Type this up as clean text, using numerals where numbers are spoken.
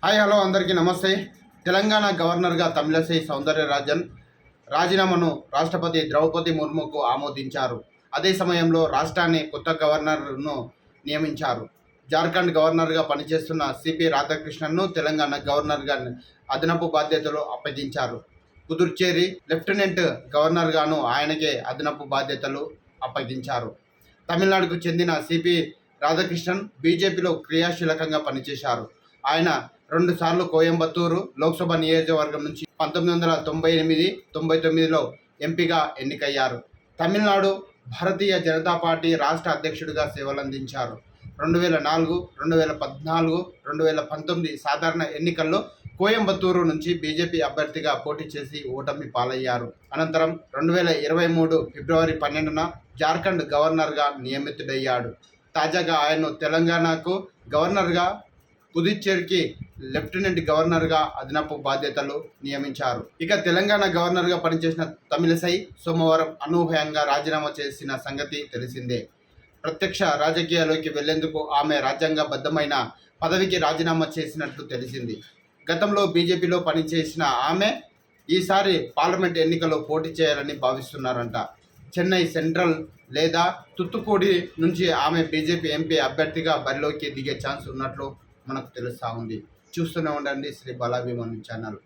Hi hello అందరికీ నమస్తే. తెలంగాణ గవర్నర్గా తమిళసై సౌందరరాజన్ రాజీనామాను రాష్ట్రపతి ద్రౌపది ముర్ముకు ఆమోదించారు. అదే సమయంలో రాష్ట్రాన్ని కొత్త గవర్నర్ను నియమించారు. జార్ఖండ్ గవర్నర్గా పనిచేస్తున్న సిపి రాధాకృష్ణన్ను తెలంగాణ గవర్నర్గా అదనపు బాధ్యతలు అప్పగించారు. పుదుచ్చేరి లెఫ్టినెంట్ గవర్నర్గాను ఆయనకే అదనపు బాధ్యతలు అప్పగించారు. తమిళనాడుకు చెందిన సిపి రాధాకృష్ణన్ బీజేపీలో క్రియాశీలకంగా పనిచేశారు. ఆయన 2 సార్లు కోయంబత్తూరు లోక్సభ నియోజకవర్గం నుంచి 1998-99లో ఎంపీగా ఎన్నికయ్యారు. తమిళనాడు భారతీయ జనతా పార్టీ రాష్ట్ర అధ్యక్షుడిగా సేవలందించారు. 2004, 2014, 2019 సాధారణ ఎన్నికల్లో కోయంబత్తూరు నుంచి బీజేపీ అభ్యర్థిగా పోటీ చేసి ఓటమి పాలయ్యారు. అనంతరం 2023 ఫిబ్రవరి 12న జార్ఖండ్ గవర్నర్గా నియమితుడయ్యాడు. తాజాగా ఆయన్ను తెలంగాణకు గవర్నర్గా, పుదుచ్చేరికి లెఫ్టినెంట్ గవర్నర్గా అదనపు బాధ్యతలు నియమించారు. ఇక తెలంగాణ గవర్నర్గా పనిచేసిన తమిళసై సోమవారం అనూహ్యంగా రాజీనామా చేసిన సంగతి తెలిసిందే. ప్రత్యక్ష రాజకీయాల్లోకి వెళ్లేందుకు ఆమె రాజ్యాంగబద్ధమైన పదవికి రాజీనామా చేసినట్లు తెలిసింది. గతంలో బీజేపీలో పనిచేసిన ఆమె ఈసారి పార్లమెంట్ ఎన్నికల్లో పోటీ చేయాలని భావిస్తున్నారంట. చెన్నై సెంట్రల్ లేదా తుత్తుకూడి నుంచి ఆమె బీజేపీ ఎంపీ అభ్యర్థిగా బరిలోకి దిగే ఛాన్స్ ఉన్నట్లు మనకు తెలుస్తూ ఉంది. చూస్తూనే ఉండండి శ్రీ బాలాభిమాని ఛానల్.